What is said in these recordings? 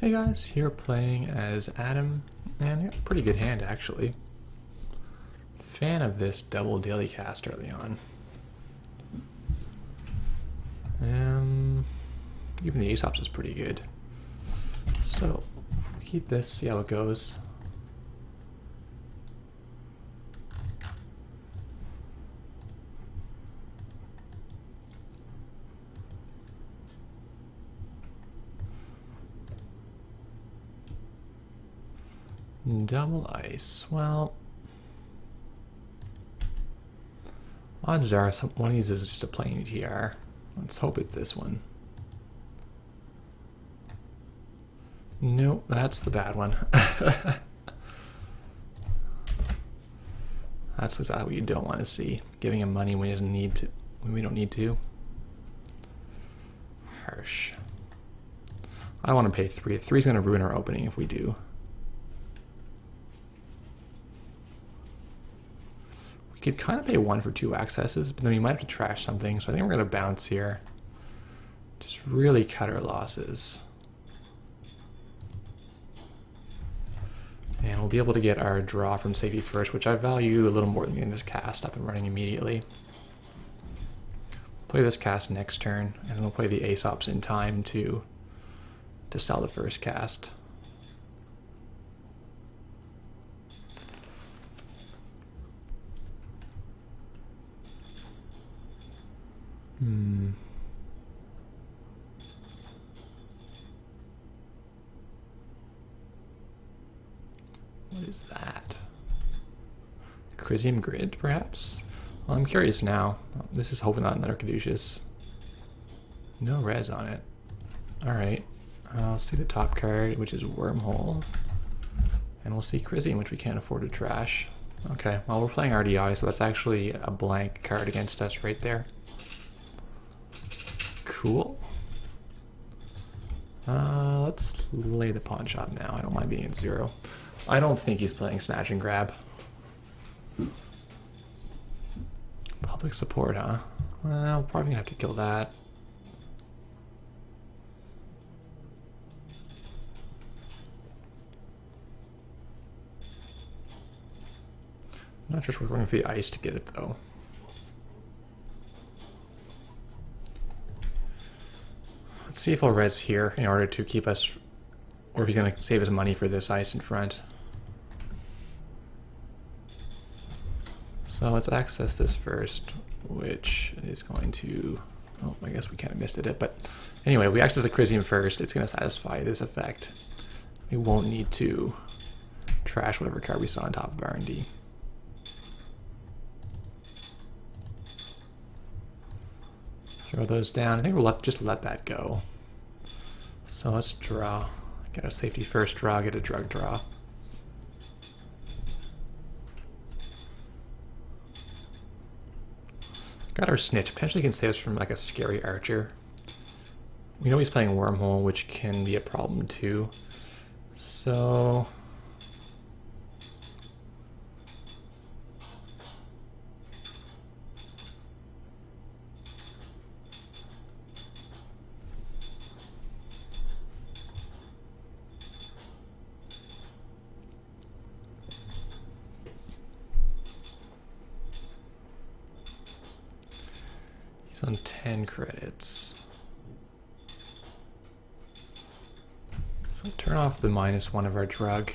Hey guys, here playing as Adam, and I got a pretty good hand actually. Fan of this double daily cast early on. Even the Aesop's is pretty good. So, keep this, see how it goes. Double ice. Well, odds are one of these is just a plain ETR. Let's hope it's this one. Nope, that's the bad one. That's exactly what you don't want to see. Giving him money when he doesn't need to, when we don't need to. Harsh. I want to pay 3. 3's going to ruin our opening if we do. We could kind of pay 1 for 2 accesses, but then we might have to trash something, so I think we're going to bounce here. Just really cut our losses. And we'll be able to get our draw from safety first, which I value a little more than getting this cast up and running immediately. Play this cast next turn, and then we'll play the Aesops in time to sell the first cast. What is that? Chrysium Grid, perhaps? Well, I'm curious now. This is hoping not another Caduceus. No res on it. Alright. I'll see the top card, which is Wormhole. And we'll see Chrysium, which we can't afford to trash. Okay, well, we're playing RDI, so that's actually a blank card against us right there. Cool. Let's lay the pawn shop now. I don't mind being at 0. I don't think he's playing Snatch and Grab. Public support, huh? Well, probably gonna have to kill that. I'm not sure if we're going for the ice to get it, though. Let's see if he'll res here in order to keep us, or if he's going to save his money for this ice in front. So let's access this first, which is going to... Oh, I guess we kind of missed it, but anyway, we access the Chrysium first. It's going to satisfy this effect. We won't need to trash whatever card we saw on top of R&D. Throw those down. I think we'll just let that go. So let's draw. Get a safety first draw, get a drug draw. Got our snitch. Potentially can save us from like a scary archer. We know he's playing Wormhole, which can be a problem too. So he's on 10 credits. So turn off the -1 of our drug.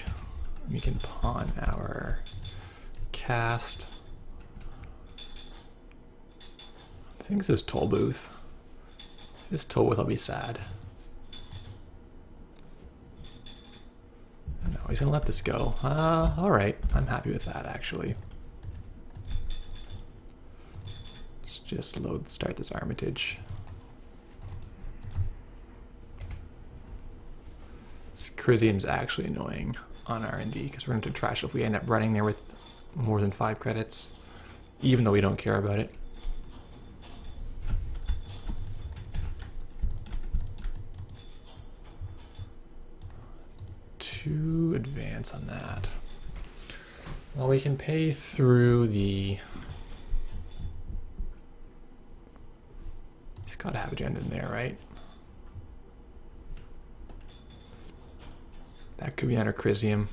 We can pawn our cast. I think this is Toll Booth. If it's Toll Booth, I'll be sad. No, he's gonna let this go. Alright, I'm happy with that actually. Let's just start this Armitage. Chrysium's actually annoying on R&D because we're going to trash if we end up running there with more than 5 credits, even though we don't care about it. To advance on that. Well, we can pay through the... He's got to have agenda in there, right? That could be under Crisium.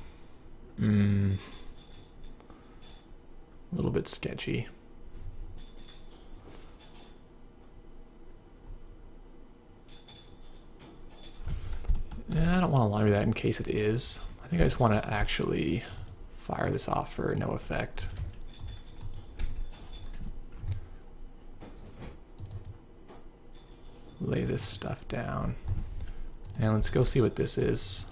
A little bit sketchy. Yeah, I don't want to laundry that in case it is. I think I just want to actually fire this off for no effect. Lay this stuff down. And let's go see what this is.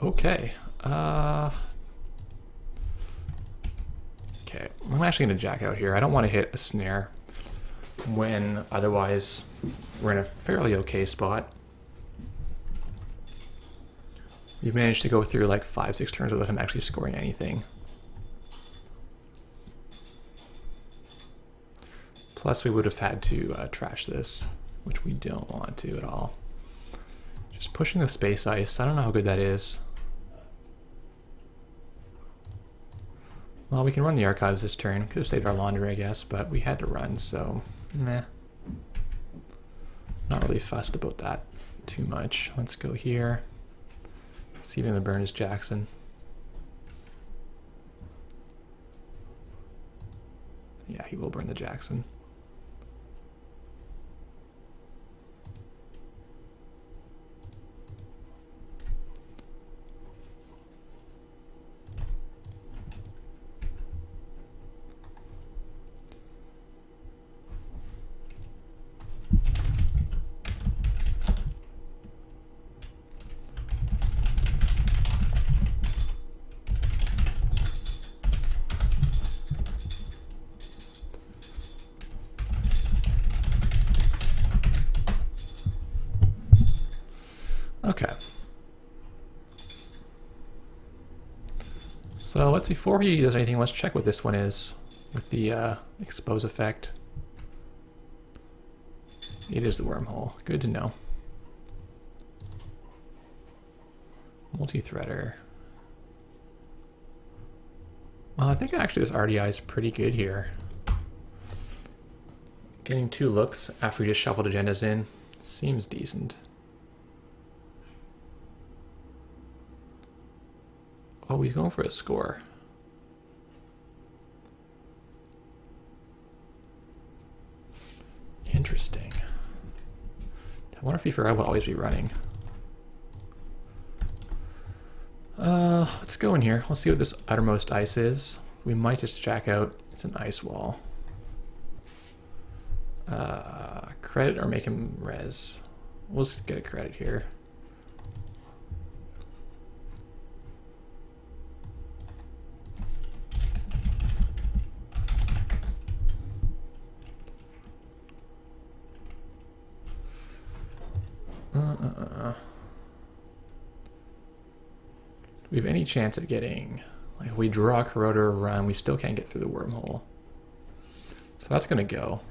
Okay. Okay, I'm actually going to jack out here. I don't want to hit a snare when otherwise we're in a fairly okay spot. We've managed to go through like 5-6 turns without him actually scoring anything. Plus we would have had to trash this, which we don't want to at all. Just pushing the space ice, I don't know how good that is. Well, we can run the archives this turn. Could have saved our laundry, I guess, but we had to run, so meh. Not really fussed about that too much. Let's go here. See if he's gonna burn his Jackson. Yeah, he will burn the Jackson. Okay. So let's, before he does anything, let's check what this one is with the expose effect. It is the wormhole. Good to know. Multi-threader. Well, I think actually this RDI is pretty good here. Getting 2 looks after we just shuffled agendas in seems decent. Oh, he's going for a score. Interesting. I wonder if he forgot what always be running. Let's go in here. Let's see what this uttermost ice is. We might just jack out. It's an ice wall. Credit or make him res. We'll just get a credit here. Do we have any chance of getting, like, if we draw a corroder or run, we still can't get through the wormhole. So that's gonna go.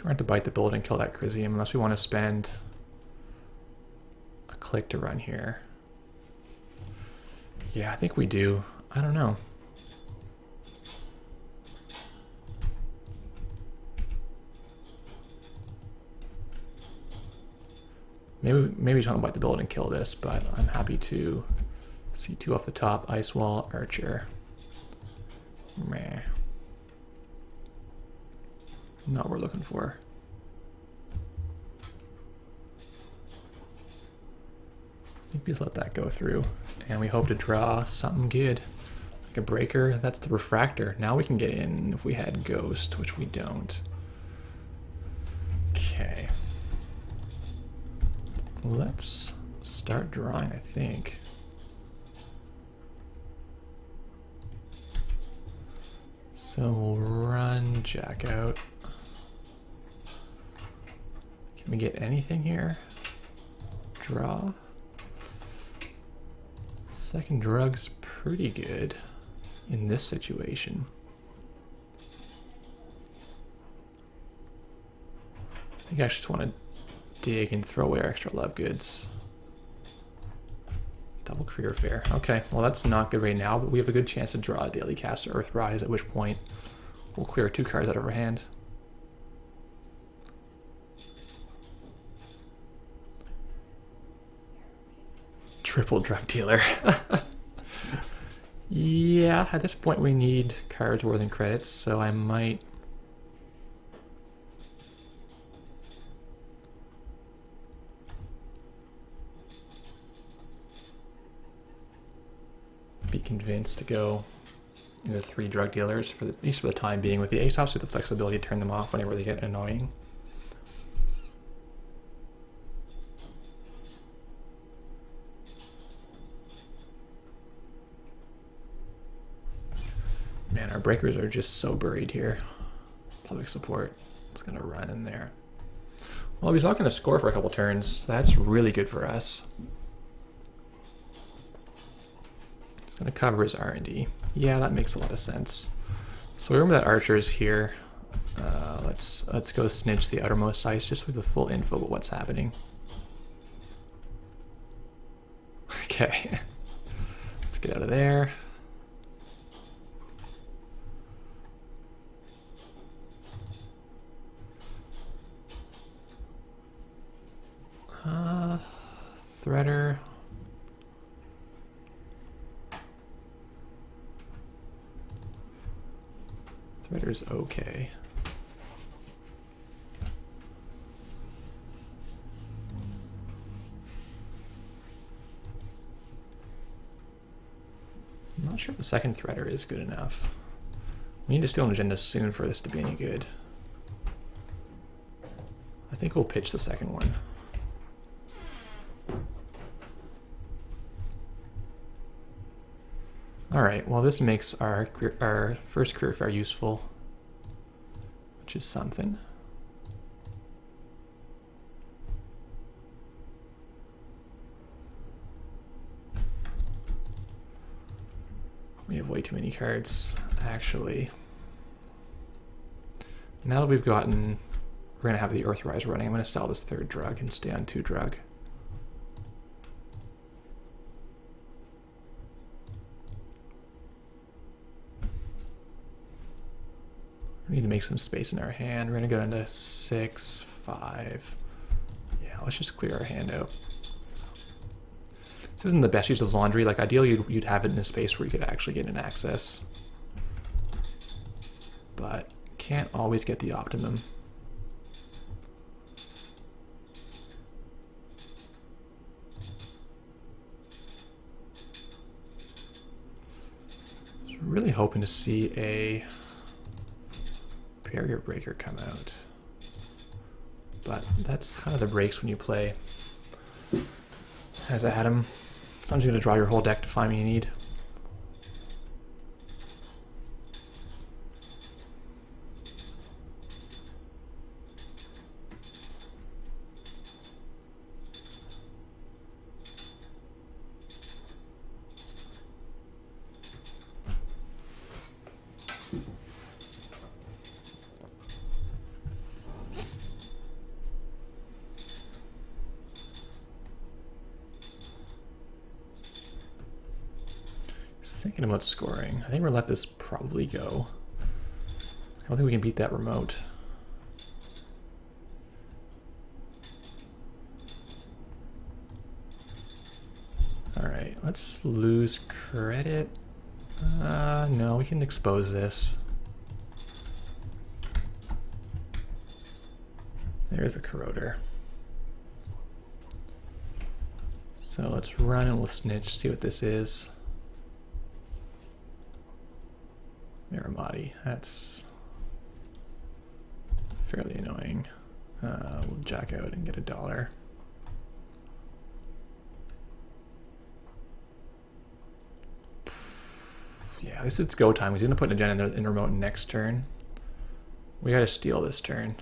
We're going to bite the bullet and kill that Crisium unless we want to spend a click to run here. Yeah, I think we do. I don't know. Maybe we just want to bite the bullet and kill this, but I'm happy to see 2 off the top. Ice wall, archer. Meh. Not what we're looking for. I think we just let that go through, and we hope to draw something good. Like a breaker, that's the refractor. Now we can get in if we had ghost, which we don't. Okay. Let's start drawing, I think. So we'll run jack out. Can we get anything here? Draw. Second drug's pretty good in this situation. think I just want to dig and throw away our extra love goods. Double career fair. Okay, well that's not good right now, but we have a good chance to draw a daily cast to Earthrise, at which point we'll clear 2 cards out of our hand. Triple drug dealer. Yeah, at this point we need cards worth in credits, so I might... be convinced to go into 3 drug dealers, for at least for the time being, with the ace offs with the flexibility to turn them off whenever they get annoying. Man, our breakers are just so buried here. Public support. It's gonna run in there. Well, he's not gonna score for a couple turns. That's really good for us. It's gonna cover his R&D. Yeah, that makes a lot of sense. So remember that archer is here. Let's go snitch the outermost sites just with the full info about what's happening. Okay. Let's get out of there. Threader. Threader's okay. I'm not sure if the second threader is good enough. We need to steal an agenda soon for this to be any good. I think we'll pitch the second one. Alright, well this makes our first career fair useful, which is something. We have way too many cards, actually. Now that we've gotten, we're going to have the Earthrise running, I'm going to sell this 3rd drug and stay on 2 drug. We need to make some space in our hand. We're going to go into 6, 5. Yeah, let's just clear our hand out. This isn't the best use of laundry. Like, ideally, you'd have it in a space where you could actually get an access. But can't always get the optimum. I was really hoping to see a barrier breaker come out, but that's kind of the breaks when you play as Adam. Sometimes you're going to draw your whole deck to find what you need. Thinking about scoring. I think we're gonna let this probably go. I don't think we can beat that remote. Alright, let's lose credit. No, we can expose this. There's a corroder. So let's run and we'll snitch, see what this is. Miramati, that's fairly annoying. We'll jack out and get $1. Yeah, this is go time. He's gonna put an agenda in the remote next turn. We gotta steal this turn.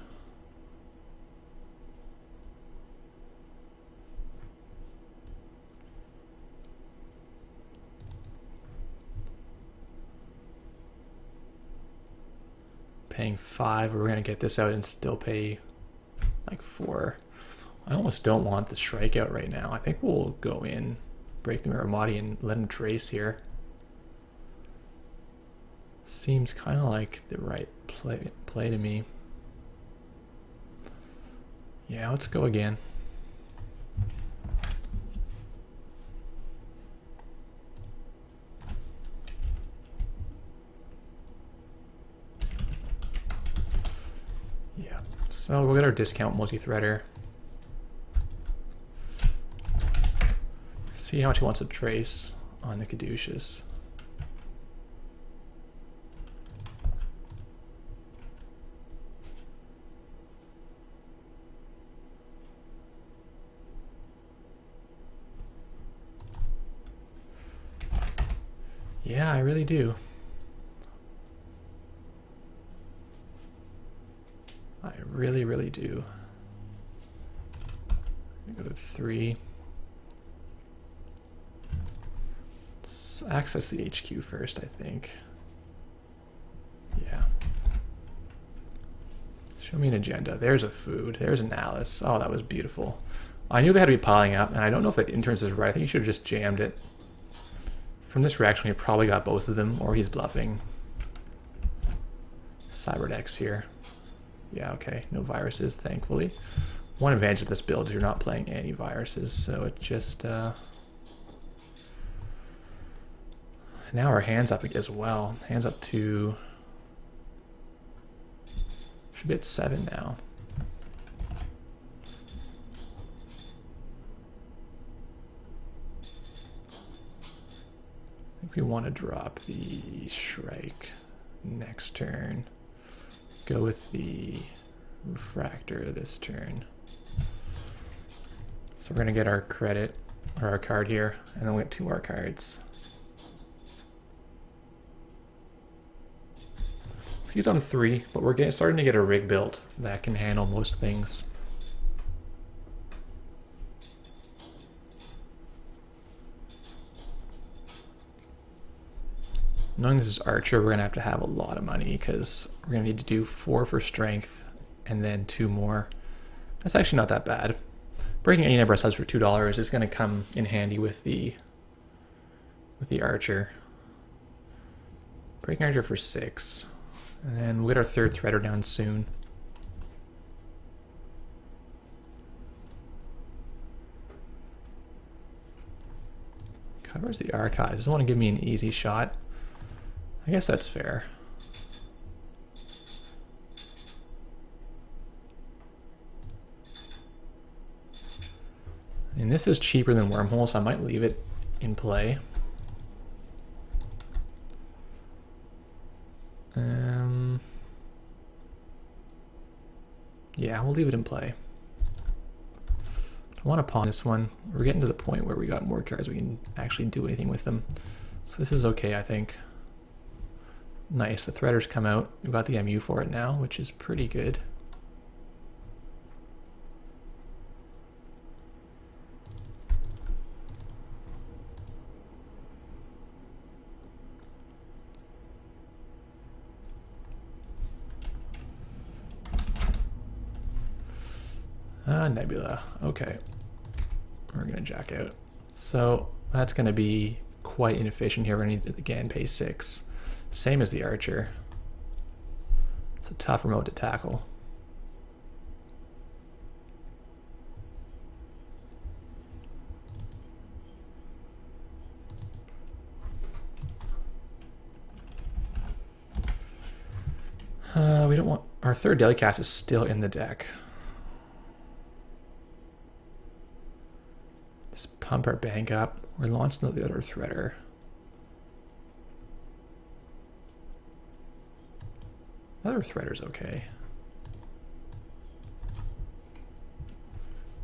Paying 5, we're gonna get this out and still pay like 4. I almost don't want the strikeout right now. I think we'll go in, break the Miramati, and let him trace here. Seems kind of like the right play to me. Yeah, let's go again. Yeah, so we'll get our discount multi-threader. See how much he wants to trace on the caduceus. Yeah, I really do. I really, really do. Go to 3. Let's access the HQ first, I think. Yeah. Show me an agenda. There's a food. There's an Alice. Oh, that was beautiful. I knew they had to be piling up, and I don't know if that interns is right. I think he should have just jammed it. From this reaction, he probably got both of them, or he's bluffing. Cyberdex here. Yeah, okay. No viruses, thankfully. One advantage of this build is you're not playing any viruses, so it just... Now our hands up as well. Hands up to... Should be at 7 now. I think we want to drop the Shrike next turn. Go with the Refractor this turn. So we're going to get our credit, or our card here, and then we'll get 2 more cards. So he's on 3, but we're starting to get a rig built that can handle most things. Knowing this is Archer, we're going to have a lot of money because we're going to need to do 4 for strength and then 2 more. That's actually not that bad. Breaking any number of subs for $2 is going to come in handy with the Archer. Breaking Archer for 6. And then we'll get our 3rd threader down soon. Covers the archives. Doesn't want to give me an easy shot. I guess that's fair. And this is cheaper than Wormhole, so I might leave it in play. Yeah, we'll leave it in play. I want to pawn this one. We're getting to the point where we got more cards we can actually do anything with them. So this is okay, I think. Nice, the threaders come out. We've got the MU for it now, which is pretty good. Nebula, okay. We're gonna jack out. So that's gonna be quite inefficient here. We're gonna need to again pay 6. Same as the Archer. It's a tough remote to tackle. We don't want... Our 3rd Delicast is still in the deck. Just pump our bank up. We're launching the other threader. Other threader's okay.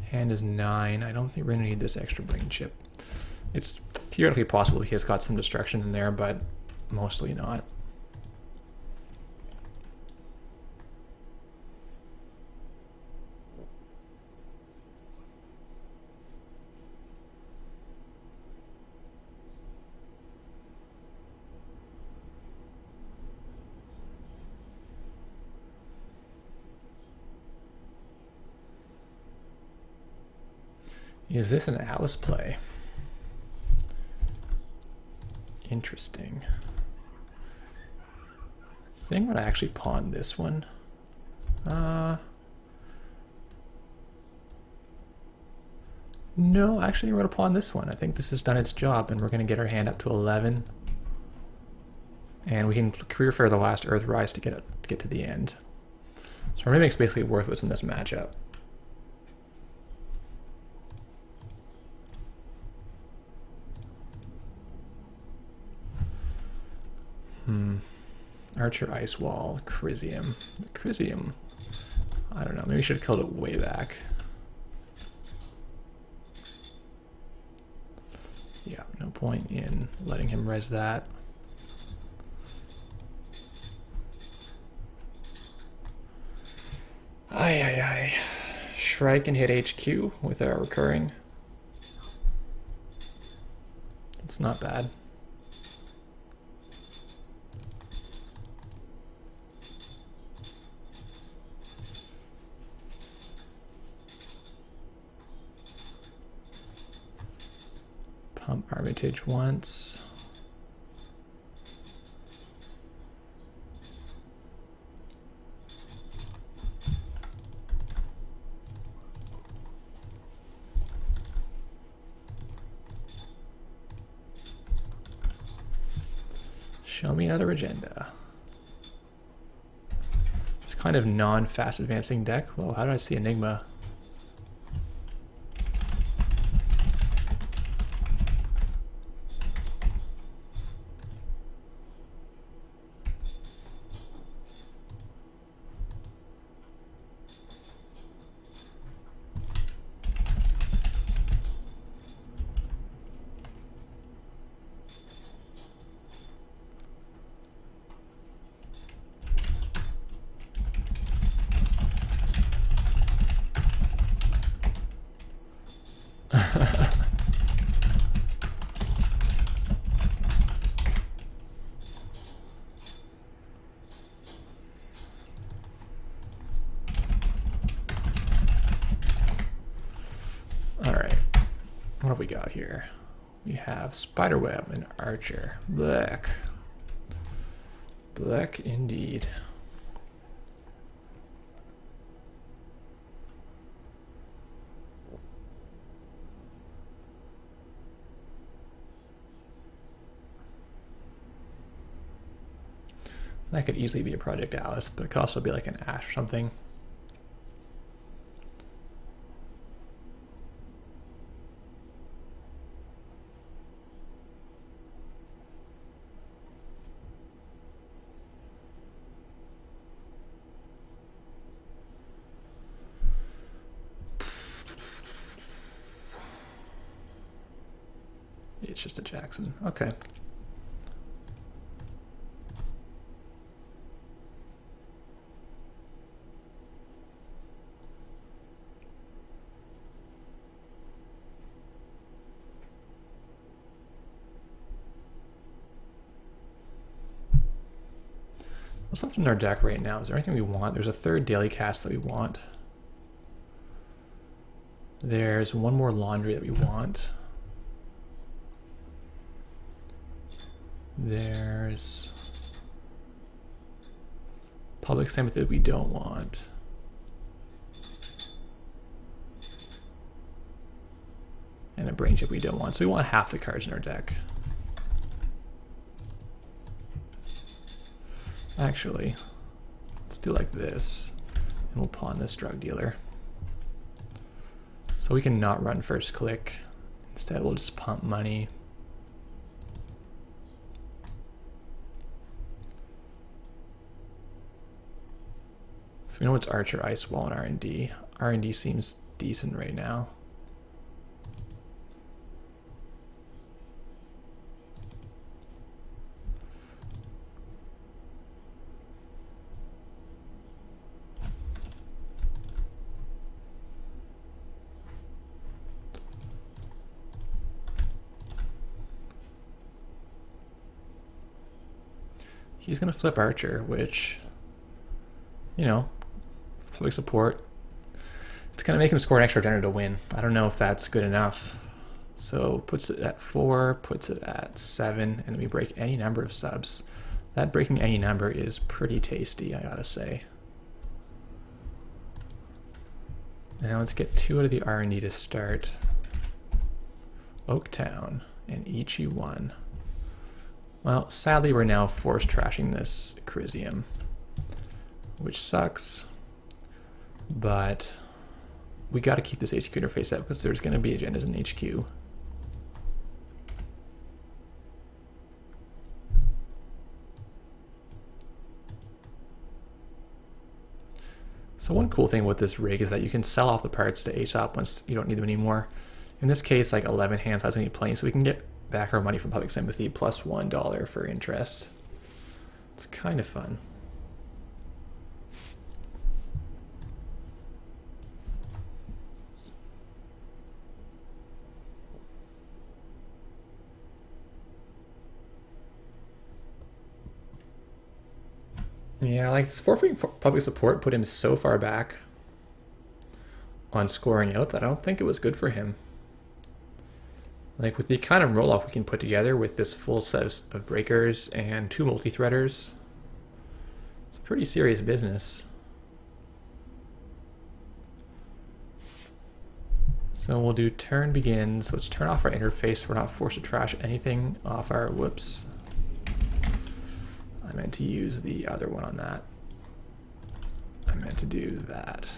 Hand is 9. I don't think we're gonna need this extra brain chip. It's theoretically possible he has got some destruction in there, but mostly not. Is this an Alice play? Interesting. I think I'm gonna actually pawn this one. No, actually we're gonna pawn this one. I think this has done its job and we're gonna get our hand up to 11. And we can career fair the last Earthrise to get to the end. So our Mimic's basically worthless in this matchup. Archer, Ice Wall, Crisium. Crisium, I don't know, maybe we should have killed it way back. Yeah, no point in letting him res that. Aye. Shrike can hit HQ with our recurring. It's not bad. Pump Armitage once. Show me another agenda. It's kind of non-fast advancing deck. Whoa, how did I see Enigma? Alright, what have we got here? We have Spiderweb and Archer. Black. Black indeed. That could easily be a Project Alice, but it could also be like an Ash or something. It's just a Jackson. Okay. What's left in our deck right now? Is there anything we want? There's a third daily cast that we want. There's one more laundry that we want. There's public sympathy that we don't want. And a brain chip we don't want. So we want half the cards in our deck. Actually, let's do like this. And we'll pawn this drug dealer. So we can not run first click. Instead we'll just pump money. So we know it's Archer, Ice Wall, and R&D. R&D seems decent right now. He's going to flip Archer, which, you know, public support. It's going to make him score an extra general to win. I don't know if that's good enough. So puts it at 4, puts it at 7, and we break any number of subs. That breaking any number is pretty tasty, I gotta say. Now let's get 2 out of the R&D to start. Oaktown and EG1. Well, sadly we're now force trashing this Crisium, which sucks, but we gotta keep this HQ interface up because there's gonna be agendas in HQ. So one cool thing with this rig is that you can sell off the parts to ASOP once you don't need them anymore. In this case, like 11 hands has any playing, so we can get back our money from public sympathy plus $1 for interest. It's kind of fun. Yeah, like forfeiting public support put him so far back on scoring out that I don't think it was good for him. Like with the kind of roll-off we can put together with this full set of breakers and 2 multi-threaders, it's pretty serious business. So we'll do turn begins. Let's turn off our interface so we're not forced to trash anything off our, whoops. I meant to use the other one on that. I meant to do that.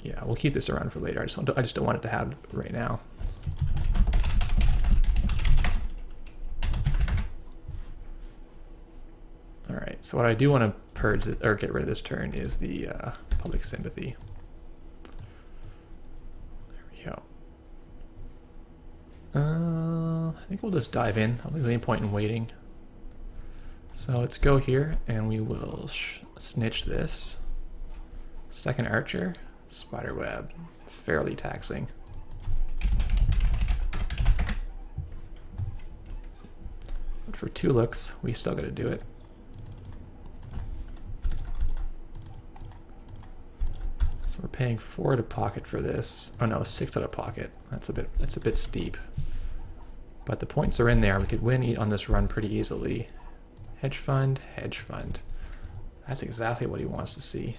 Yeah, we'll keep this around for later. I just don't want it to have right now. All right, so what I do want to purge or get rid of this turn is the public sympathy. There we go. I think we'll just dive in. I don't think there's any point in waiting. So let's go here and we will snitch this. Second archer, spiderweb, fairly taxing. But for 2 looks, we still gotta do it. So we're paying 4 out of pocket for this. Oh no, 6 out of pocket. That's a bit steep. But the points are in there. We could win on this run pretty easily. Hedge fund, hedge fund. That's exactly what he wants to see.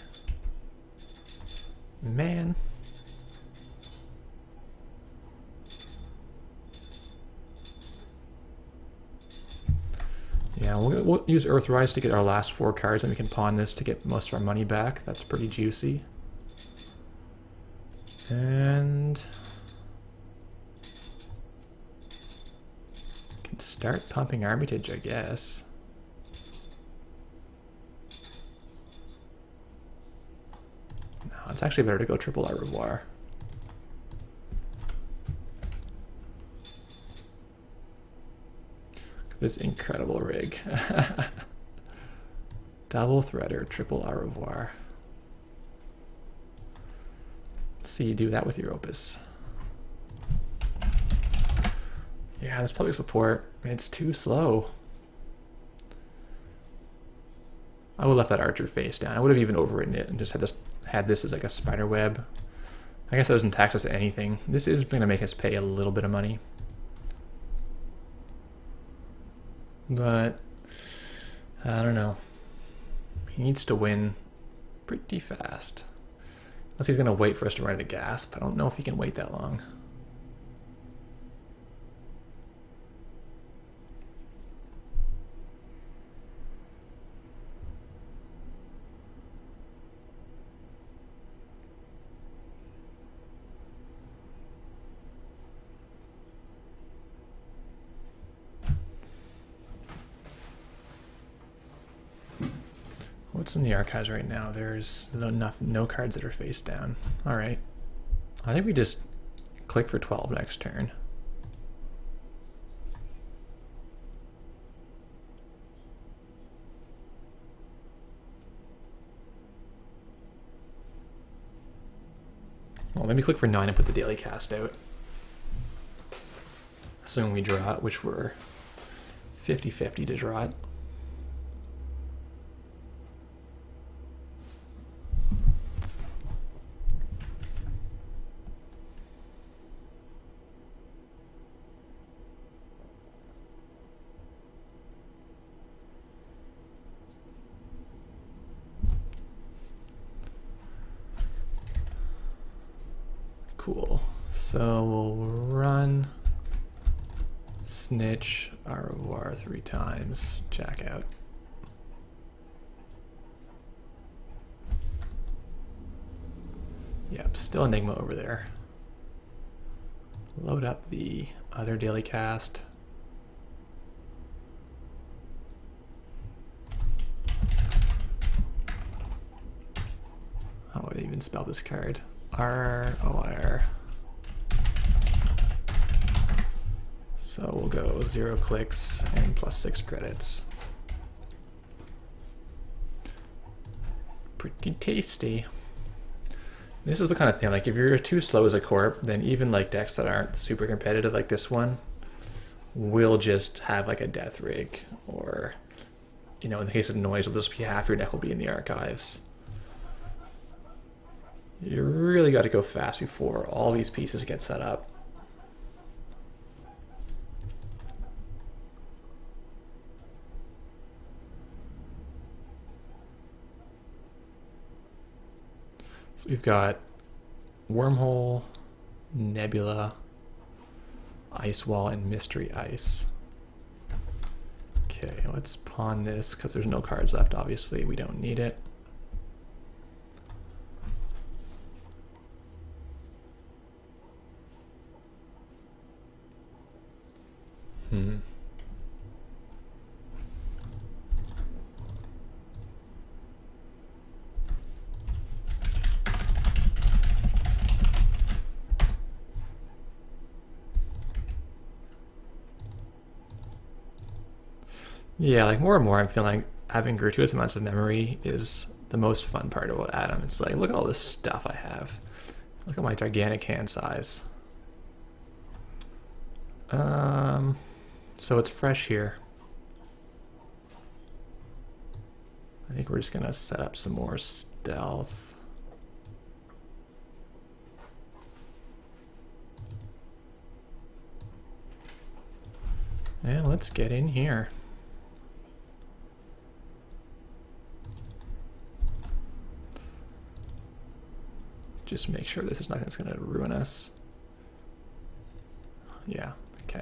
Man. Yeah, we'll use Earthrise to get our last 4 cards, and we can pawn this to get most of our money back. That's pretty juicy. And can start pumping Armitage, I guess. No, it's actually better to go triple Revoir. This incredible rig. Double threader, triple Revoir. Let's see you do that with your Opus. Yeah, this public support, it's too slow. I would have left that archer face down. I would have even overwritten it and just had this as like a spider web. I guess that doesn't tax us to anything. This is going to make us pay a little bit of money. But I don't know. He needs to win pretty fast. Unless he's going to wait for us to run out of gas. But I don't know if he can wait that long. What's in the archives right now? There's no cards that are face down. All right. I think we just click for 12 next turn. Well, let me click for 9 and put the daily cast out. Assuming we draw it, which we're 50-50 to draw it. Cool. So we'll run snitch our Revoir 3 times. Jack out. Yep, still Enigma over there. Load up the other daily cast. How do I even spell this card? R-O-I-R. So we'll go 0 clicks and +6 credits. Pretty tasty. This is the kind of thing, like if you're too slow as a corp, then even like decks that aren't super competitive like this one will just have like a death rig, or, you know, in the case of noise, it'll just be half your deck will be in the archives. You really got to go fast before all these pieces get set up. So we've got Wormhole, Nebula, Ice Wall, and Mystery Ice. Okay, let's pawn this because there's no cards left, obviously. We don't need it. Yeah, like more and more I'm feeling like having gratuitous amounts of memory is the most fun part about Atom. It's like, look at all this stuff I have. Look at my gigantic hand size. So it's fresh here. I think we're just gonna set up some more stealth. And let's get in here. Just make sure this is nothing that's gonna ruin us. Yeah, okay.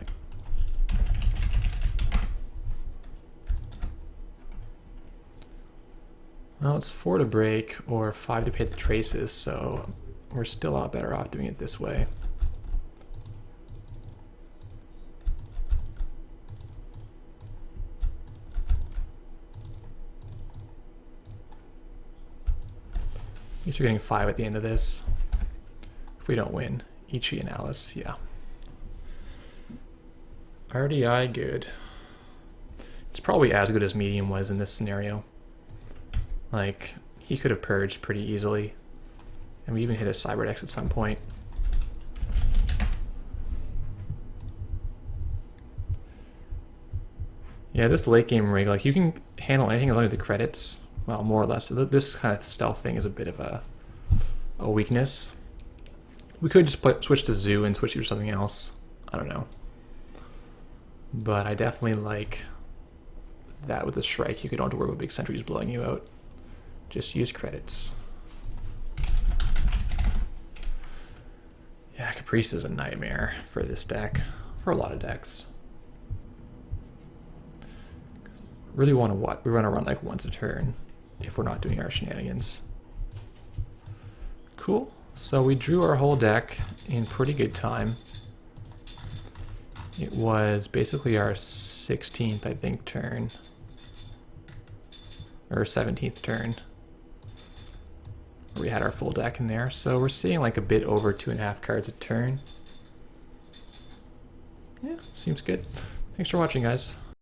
Well, it's 4 to break or 5 to pay the traces, so we're still a lot better off doing it this way. At least we're getting 5 at the end of this. If we don't win, Ichi and Alice, yeah. RDI good. It's probably as good as Medium was in this scenario. Like, he could have purged pretty easily. And we even hit a Cyberdex at some point. Yeah, this late game rig, like you can handle anything as long as the credits, well, more or less. So this kind of stealth thing is a bit of a weakness. We could just switch to Zoo and switch to something else. I don't know. But I definitely like that with the Shrike. You don't have to worry about big sentries blowing you out. Just use credits. Yeah, Caprice is a nightmare for this deck, for a lot of decks. Really want to we want to run like once a turn if we're not doing our shenanigans. Cool. So we drew our whole deck in pretty good time. It was basically our 16th, I think, turn. Or 17th turn. We had our full deck in there, so we're seeing like a bit over 2.5 cards a turn. Yeah, seems good. Thanks for watching, guys.